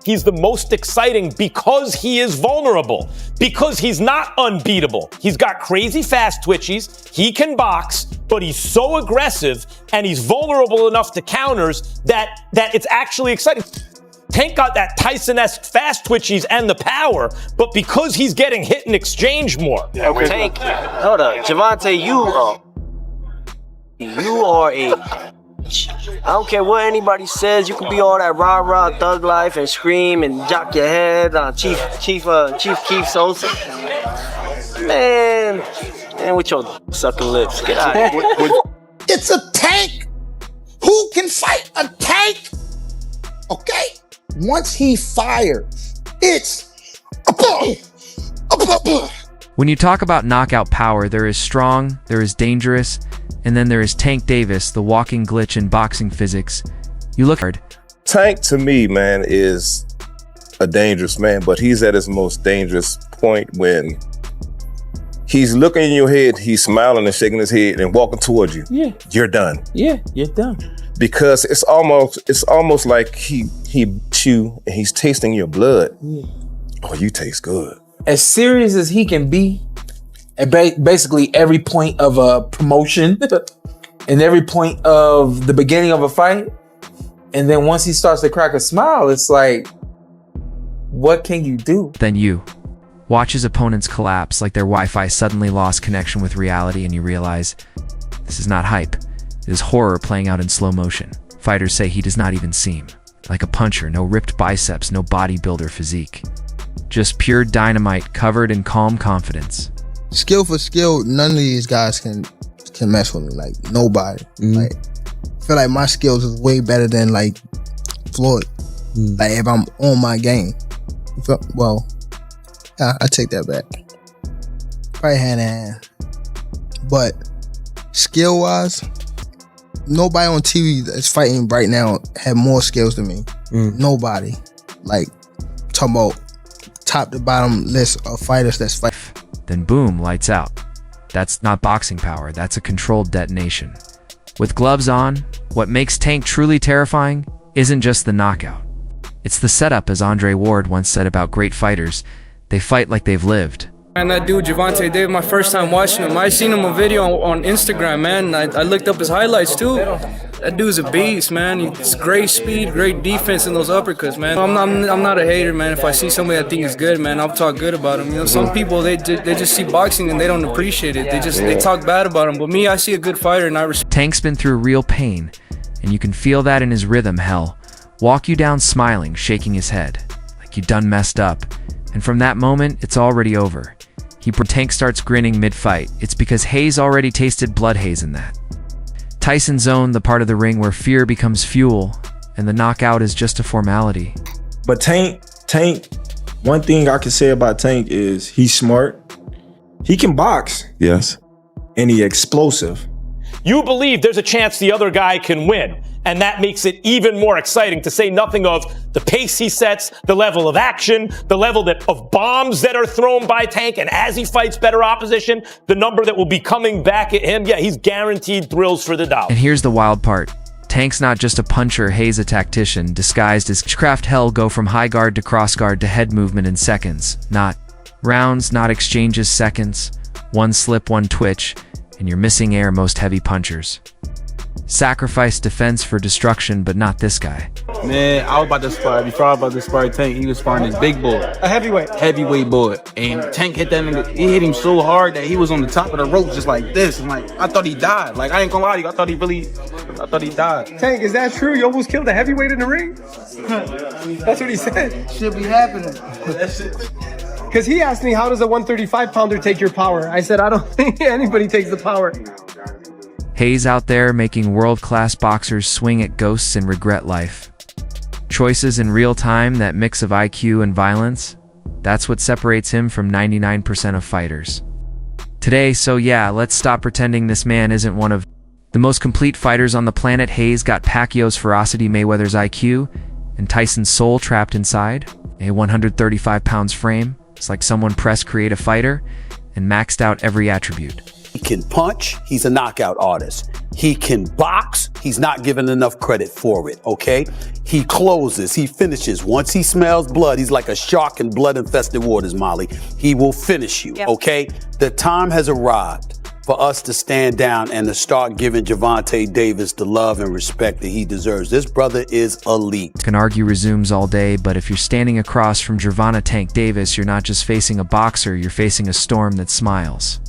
he's the most exciting because he is vulnerable, because he's not unbeatable. He's got crazy fast twitchies, he can box, but he's so aggressive and he's vulnerable enough to counters that it's actually exciting. Tank got that Tyson-esque fast twitchies and the power, but because he's getting hit in exchange more. Tank, hold up, Gervonta, you are a, I don't care what anybody says, you can be all that rah-rah thug life and scream and jock your head on Chief Keef Sosa. Man, with your sucking lips, get out of here. It's a Tank. Who can fight a Tank? Okay? Once he fires, it's When you talk about knockout power, there is strong, there is dangerous, and then there is Tank Davis, the walking glitch in boxing physics. You look hard. Tank, to me, man, is a dangerous man, but he's at his most dangerous point when he's looking in your head, he's smiling and shaking his head and walking towards you. Yeah. You're done. Yeah, you're done. Because it's almost like he chew and he's tasting your blood. Yeah. Oh, you taste good. As serious as he can be, at basically every point of a promotion and every point of the beginning of a fight, and then once he starts to crack a smile, it's like, what can you do? Then you watch his opponents collapse like their Wi-Fi suddenly lost connection with reality, and you realize this is not hype. It is horror playing out in slow motion. Fighters say he does not even seem like a puncher, no ripped biceps, no bodybuilder physique. Just pure dynamite covered in calm confidence. skill for skill. None of these guys can mess with me. Like nobody. Like I feel like my skills is way better than like Floyd. Like if I'm on my game. Well, yeah, I take that back. Probably hand in hand. But skill wise, nobody on TV that's fighting right now have more skills than me. Nobody. Like, talking about top to bottom list of fighters that's fighting. Then boom, lights out. That's not boxing power, that's a controlled detonation. With gloves on, what makes Tank truly terrifying isn't just the knockout. It's the setup, as Andre Ward once said about great fighters. They fight like they've lived. Man, that dude, Gervonta Davis, my first time watching him. I seen him a video on Instagram, man. I looked up his highlights, too. That dude's a beast, man. He's great speed, great defense in those uppercuts, man. I'm not a hater, man. If I see somebody I think is good, man, I'll talk good about him. You know, some people, they just see boxing and they don't appreciate it. They talk bad about him. But me, I see a good fighter and I respect. Tank's been through real pain, and you can feel that in his rhythm, hell. Walk you down smiling, shaking his head, like you done messed up. And from that moment, it's already over. Tank starts grinning mid-fight. It's because Hayes already tasted blood haze in that. Tyson zone, the part of the ring where fear becomes fuel, and the knockout is just a formality. But Tank, one thing I can say about Tank is he's smart. He can box. Yes. And he's explosive. You believe there's a chance the other guy can win, and that makes it even more exciting, to say nothing of the pace he sets, the level of action, the level of bombs that are thrown by Tank, and as he fights better opposition, the number that will be coming back at him. Yeah, he's guaranteed thrills for the dollar. And here's the wild part. Tank's not just a puncher, Hayes a tactician, disguised as craft. Hell go from high guard to cross guard to head movement in seconds. Not rounds, not exchanges, seconds. One slip, one twitch, and you're missing air most heavy punchers. Sacrifice defense for destruction, but not this guy. Man, I was about to spar. Before I was about to spar Tank, he was sparring this big boy. A heavyweight. Heavyweight boy. And Tank hit that nigga. He hit him so hard that he was on the top of the rope just like this. And like, I thought he died. Like, I ain't gonna lie to you. I thought he died. Tank, is that true? You almost killed a heavyweight in the ring? That's what he said. Should be happening. Because he asked me, how does a 135-pounder take your power? I said, I don't think anybody takes the power. Hayes out there making world-class boxers swing at ghosts and regret life. Choices in real time, that mix of IQ and violence, that's what separates him from 99% of fighters. Today, so yeah, let's stop pretending this man isn't one of the most complete fighters on the planet. Hayes got Pacquiao's ferocity, Mayweather's IQ, and Tyson's soul trapped inside a 135 pounds frame. It's like someone pressed create a fighter and maxed out every attribute. can punch. He's a knockout artist. He can box. He's not given enough credit for it, okay? He closes. He finishes. Once he smells blood, he's like a shark in blood-infested waters, Molly. He will finish you, okay? The time has arrived for us to stand down and to start giving Gervonta Davis the love and respect that he deserves. This brother is elite. Can argue resumes all day, but if you're standing across from Gervonta Tank Davis, you're not just facing a boxer, you're facing a storm that smiles.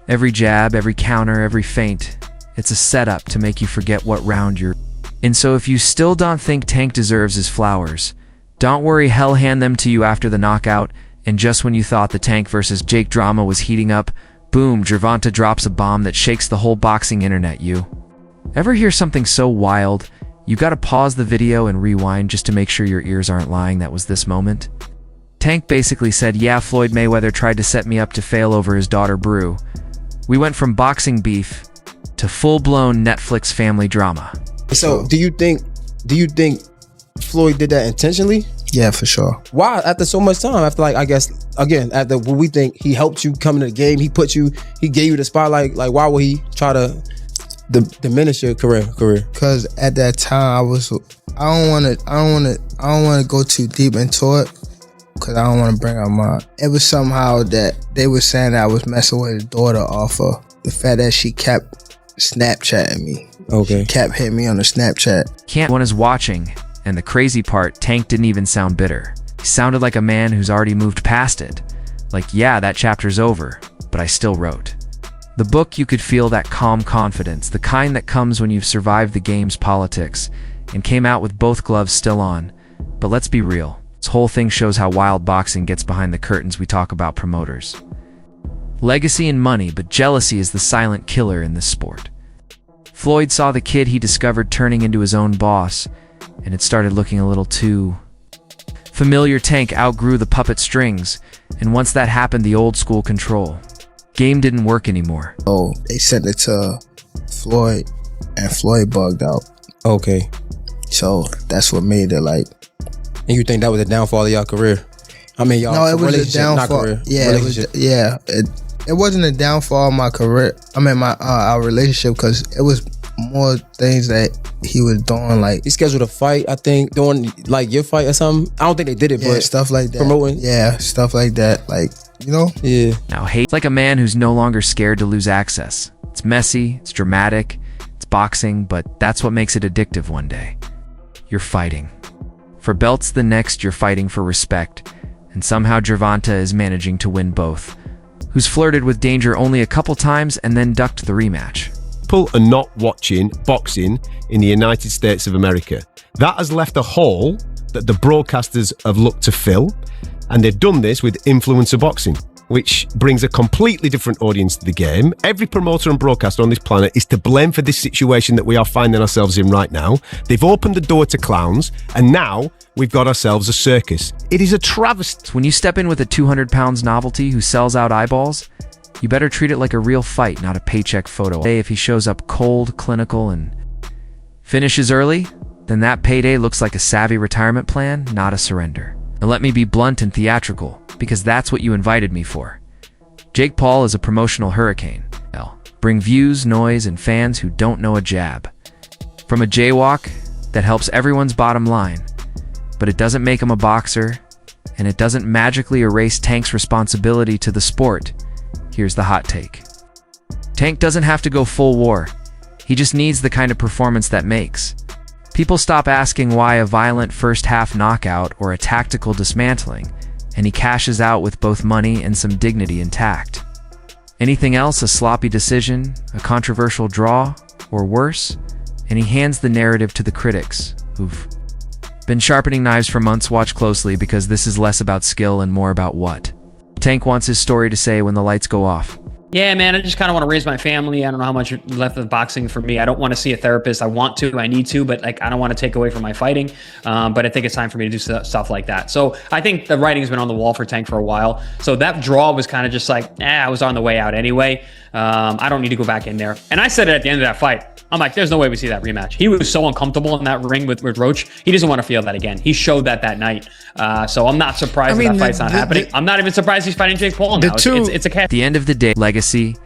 Every jab, every counter, every feint, it's a setup to make you forget what round you're. And so if you still don't think Tank deserves his flowers, don't worry, he'll hand them to you after the knockout. And just when you thought the Tank versus Jake drama was heating up, boom, Gervonta drops a bomb that shakes the whole boxing internet. You ever hear something so wild, you gotta pause the video and rewind just to make sure your ears aren't lying? That was this moment. Tank basically said, yeah, Floyd Mayweather tried to set me up to fail over his daughter Brew. We went from boxing beef to full-blown Netflix family drama. So do you think Floyd did that intentionally? Yeah, for sure. Why? After so much time, after like, I guess, again, after what we think he helped you come into the game, he gave you the spotlight. Like, why would he try to diminish your career? Because at that time, I don't want to go too deep into it because I don't want to bring up it was somehow that they were saying that I was messing with his daughter off of the fact that she kept Snapchatting me. Okay. She kept hitting me on the Snapchat. Can't one is watching. And the crazy part, Tank didn't even sound bitter. He sounded like a man who's already moved past it. Like, yeah, that chapter's over, but I still wrote. The book, you could feel that calm confidence, the kind that comes when you've survived the game's politics, and came out with both gloves still on. But let's be real, this whole thing shows how wild boxing gets behind the curtains. We talk about promoters. Legacy and money, but jealousy is the silent killer in this sport. Floyd saw the kid he discovered turning into his own boss, and it started looking a little too familiar. Tank outgrew the puppet strings, and once that happened, the old school control game didn't work anymore. Oh, they sent it to Floyd, and Floyd bugged out. Okay. So that's what made it like. And you think that was a downfall of y'all career? I mean, y'all. No, it was a downfall. Not career. Yeah, it was. Yeah, it wasn't a downfall of my career. I mean, our relationship, because it was more things that he was doing. Like, he scheduled a fight, I think, doing like your fight or something. I don't think they did it, but stuff like that. Promoting. Yeah, stuff like that. Like, you know? Yeah. Now, hate's like a man who's no longer scared to lose access. It's messy, it's dramatic, it's boxing, but that's what makes it addictive one day. You're fighting. For belts, the next, you're fighting for respect. And somehow Gervonta is managing to win both. Who's flirted with danger only a couple times and then ducked the rematch. People are not watching boxing in the United States of America. That has left a hole that the broadcasters have looked to fill, and they've done this with influencer boxing, which brings a completely different audience to the game. Every promoter and broadcaster on this planet is to blame for this situation that we are finding ourselves in right now. They've opened the door to clowns, and now we've got ourselves a circus. It is a travesty. When you step in with a 200 pounds novelty who sells out eyeballs, you better treat it like a real fight, not a paycheck photo. If he shows up cold, clinical, and finishes early, then that payday looks like a savvy retirement plan, not a surrender. And let me be blunt and theatrical, because that's what you invited me for. Jake Paul is a promotional hurricane. Bring views, noise, and fans who don't know a jab. From a jaywalk that helps everyone's bottom line, but it doesn't make him a boxer, and it doesn't magically erase Tank's responsibility to the sport. Here's the hot take. Tank doesn't have to go full war. He just needs the kind of performance that makes. People stop asking why a violent first-half knockout or a tactical dismantling, and he cashes out with both money and some dignity intact. Anything else, a sloppy decision, a controversial draw, or worse, and he hands the narrative to the critics, who've been sharpening knives for months. Watch closely, because this is less about skill and more about what Tank wants his story to say when the lights go off. Yeah, man, I just kind of want to raise my family. I don't know how much left of boxing for me. I don't want to see a therapist. I want to, I need to, but like I don't want to take away from my fighting. But I think it's time for me to do stuff like that. So I think the writing's been on the wall for Tank for a while. So that draw was kind of just like, I was on the way out anyway. I don't need to go back in there. And I said it at the end of that fight. I'm like, there's no way we see that rematch. He was so uncomfortable in that ring with Roach. He doesn't want to feel that again. He showed that night. So I'm not surprised that fight's not happening. I'm not even surprised he's fighting Jake Paul now. It's a cat. At the end of the day, legacy,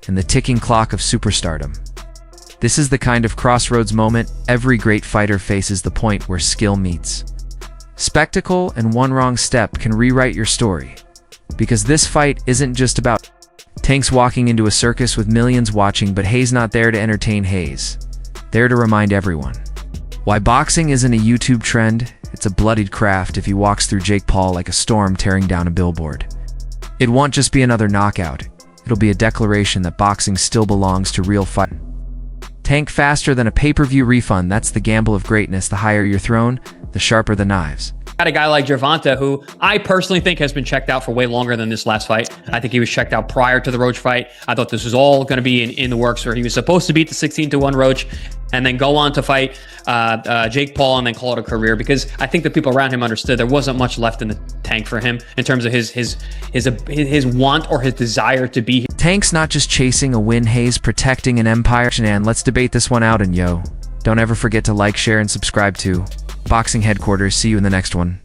and the ticking clock of superstardom. This is the kind of crossroads moment every great fighter faces, the point where skill meets. Spectacle and one wrong step can rewrite your story. Because this fight isn't just about Tank's walking into a circus with millions watching, but Hayes not there to entertain Hayes. There to remind everyone why boxing isn't a YouTube trend, it's a bloodied craft if he walks through Jake Paul like a storm tearing down a billboard. It won't just be another knockout, it'll be a declaration that boxing still belongs to real fighting. Tank faster than a pay-per-view refund, that's the gamble of greatness. The higher you're thrown, the sharper the knives. Got a guy like Gervonta, who I personally think has been checked out for way longer than this last fight. I think he was checked out prior to the Roach fight. I thought this was all going to be in the works, where he was supposed to beat the 16-1 Roach and then go on to fight Jake Paul and then call it a career, because I think the people around him understood there wasn't much left in the tank for him in terms of his want or his desire to be here. Tank's not just chasing a win, Hayes protecting an empire. And let's debate this one out, and don't ever forget to like, share, and subscribe to Boxing Headquarters. See you in the next one.